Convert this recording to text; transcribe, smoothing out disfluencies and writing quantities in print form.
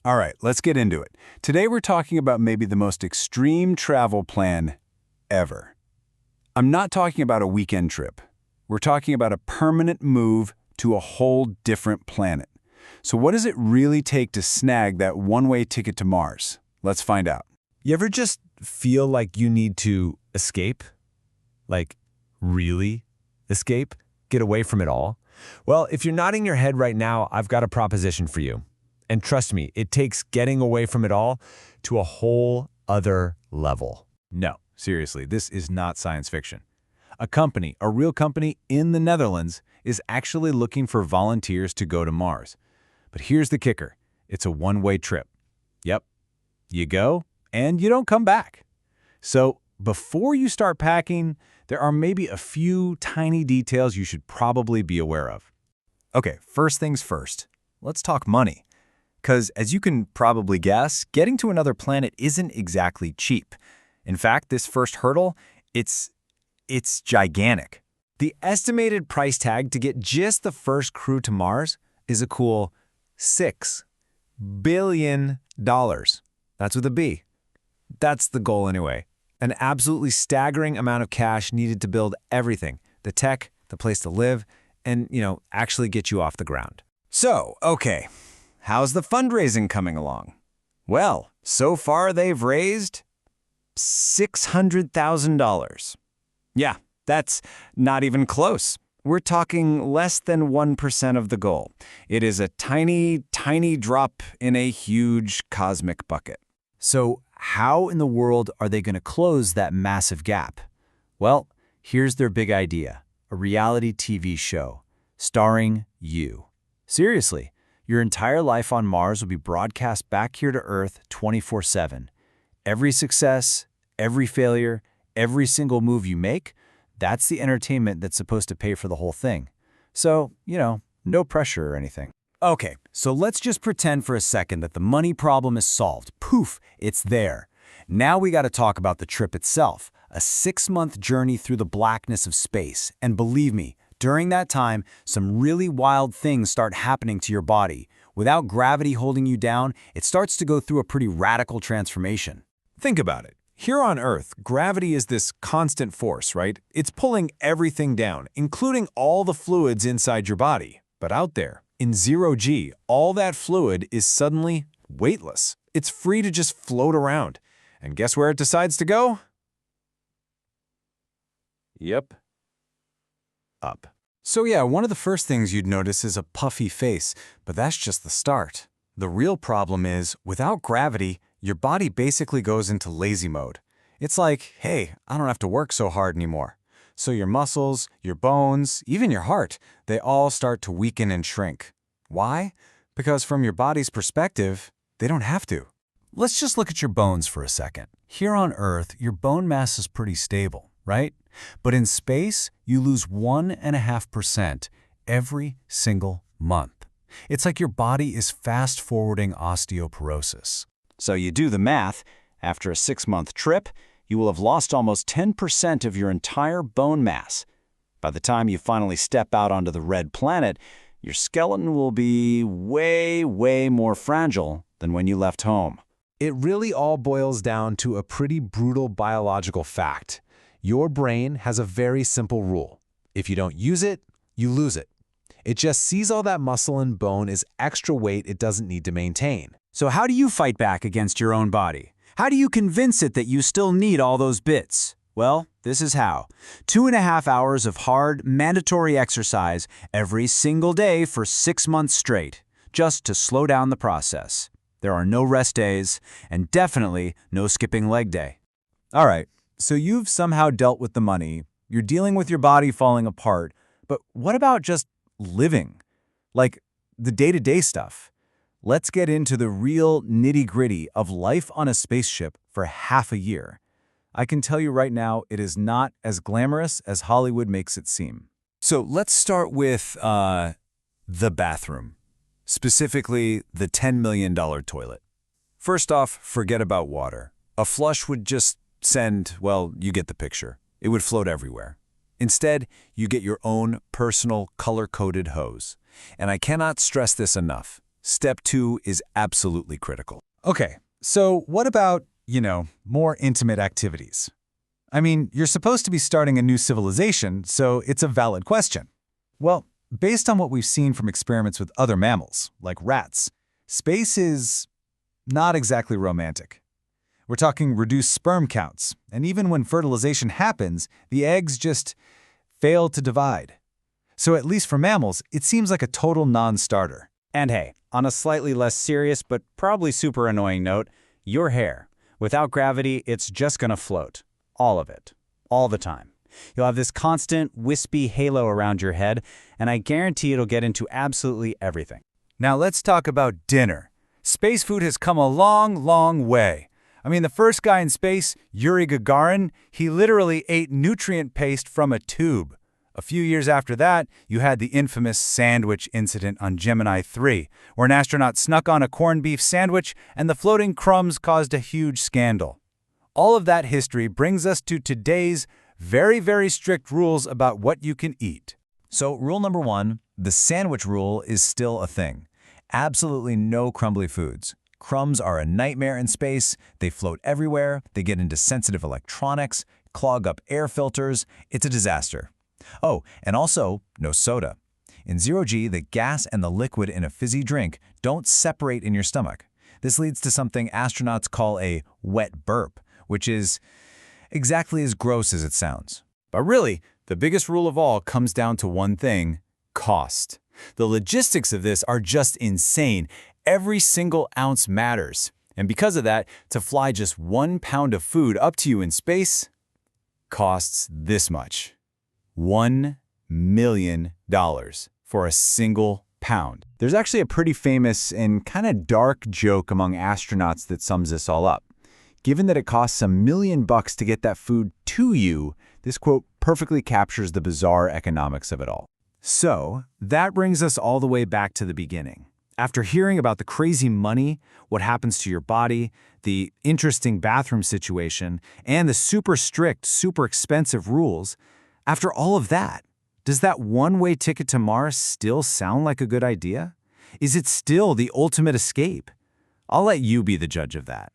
All right, let's get into it. Today we're talking about maybe the most extreme travel plan ever. I'm not talking about a weekend trip. We're talking about a permanent move to a whole different planet. So what does it really take to snag that one-way ticket to Mars? Let's find out. You ever just feel like you need to escape? Like, really escape? Get away from it all? Well, if you're nodding your head right now, I've got a proposition for you. And trust me, it takes getting away from it all to a whole other level. No, seriously, this is not science fiction. A real company in the Netherlands, is actually looking for volunteers to go to Mars. But here's the kicker. It's a one-way trip. Yep. You go, and you don't come back. So before you start packing, there are maybe a few tiny details you should probably be aware of. Okay, first things first. Let's talk money. Because as you can probably guess, getting to another planet isn't exactly cheap. In fact, this first hurdle, it's gigantic. The estimated price tag to get just the first crew to Mars is a cool $6 billion. That's with a B. That's the goal anyway. An absolutely staggering amount of cash needed to build everything, the tech, the place to live, and, actually get you off the ground. So, okay, how's the fundraising coming along? Well, so far they've raised $600,000. Yeah, that's not even close. We're talking less than 1% of the goal. It is a tiny, tiny drop in a huge cosmic bucket. So how in the world are they going to close that massive gap? Well, here's their big idea, a reality TV show starring you. Seriously, your entire life on Mars will be broadcast back here to Earth 24/7. Every success, every failure, every single move you make, that's the entertainment that's supposed to pay for the whole thing. So, no pressure or anything. Okay, so let's just pretend for a second that the money problem is solved. Poof, it's there. Now we got to talk about the trip itself, a 6-month journey through the blackness of space. And believe me, during that time, some really wild things start happening to your body. Without gravity holding you down, it starts to go through a pretty radical transformation. Think about it. Here on Earth, gravity is this constant force, right? It's pulling everything down, including all the fluids inside your body. But out there, in 0G, all that fluid is suddenly weightless. It's free to just float around. And guess where it decides to go? Yep. Up. So yeah, one of the first things you'd notice is a puffy face, but that's just the start. The real problem is, without gravity, your body basically goes into lazy mode. It's like, hey, I don't have to work so hard anymore. So your muscles, your bones, even your heart, they all start to weaken and shrink. Why? Because from your body's perspective, they don't have to. Let's just look at your bones for a second. Here on Earth, your bone mass is pretty stable, right? But in space, you lose 1.5% every single month. It's like your body is fast-forwarding osteoporosis. So you do the math. After a 6-month trip, you will have lost almost 10% of your entire bone mass. By the time you finally step out onto the red planet, your skeleton will be way, way more fragile than when you left home. It really all boils down to a pretty brutal biological fact. Your brain has a very simple rule. If you don't use it, you lose it. It just sees all that muscle and bone as extra weight it doesn't need to maintain. So how do you fight back against your own body? How do you convince it that you still need all those bits? Well, this is how. 2.5 hours of hard, mandatory exercise every single day for 6 months straight, just to slow down the process. There are no rest days, and definitely no skipping leg day. All right, so you've somehow dealt with the money, you're dealing with your body falling apart, but what about just living? Like the day-to-day stuff. Let's get into the real nitty-gritty of life on a spaceship for half a year. I can tell you right now, it is not as glamorous as Hollywood makes it seem. So let's start with the bathroom, specifically the $10 million toilet. First off, forget about water. A flush would just send, well, you get the picture. It would float everywhere. Instead, you get your own personal color-coded hose. And I cannot stress this enough. Step 2 is absolutely critical. Okay, so what about, more intimate activities? I mean, you're supposed to be starting a new civilization, so it's a valid question. Well, based on what we've seen from experiments with other mammals, like rats, space is not exactly romantic. We're talking reduced sperm counts, and even when fertilization happens, the eggs just fail to divide. So at least for mammals, it seems like a total non-starter. And hey, on a slightly less serious but probably super annoying note, your hair. Without gravity, it's just gonna float. All of it. All the time. You'll have this constant, wispy halo around your head, and I guarantee it'll get into absolutely everything. Now let's talk about dinner. Space food has come a long, long way. I mean, the first guy in space, Yuri Gagarin, he literally ate nutrient paste from a tube. A few years after that, you had the infamous sandwich incident on Gemini 3, where an astronaut snuck on a corned beef sandwich and the floating crumbs caused a huge scandal. All of that history brings us to today's very, very strict rules about what you can eat. So rule number 1, the sandwich rule is still a thing. Absolutely no crumbly foods. Crumbs are a nightmare in space. They float everywhere. They get into sensitive electronics, clog up air filters. It's a disaster. Oh, and also no soda. In 0G, the gas and the liquid in a fizzy drink don't separate in your stomach. This leads to something astronauts call a wet burp, which is exactly as gross as it sounds. But really, the biggest rule of all comes down to one thing: cost. The logistics of this are just insane. Every single ounce matters. And because of that, to fly just 1 pound of food up to you in space costs this much. $1 million for a single pound. There's actually a pretty famous and kind of dark joke among astronauts that sums this all up. Given that it costs $1 million to get that food to you, this quote perfectly captures the bizarre economics of it all. So that brings us all the way back to the beginning. After hearing about the crazy money, what happens to your body, the interesting bathroom situation, and the super strict, super expensive rules, after all of that, does that one-way ticket to Mars still sound like a good idea? Is it still the ultimate escape? I'll let you be the judge of that.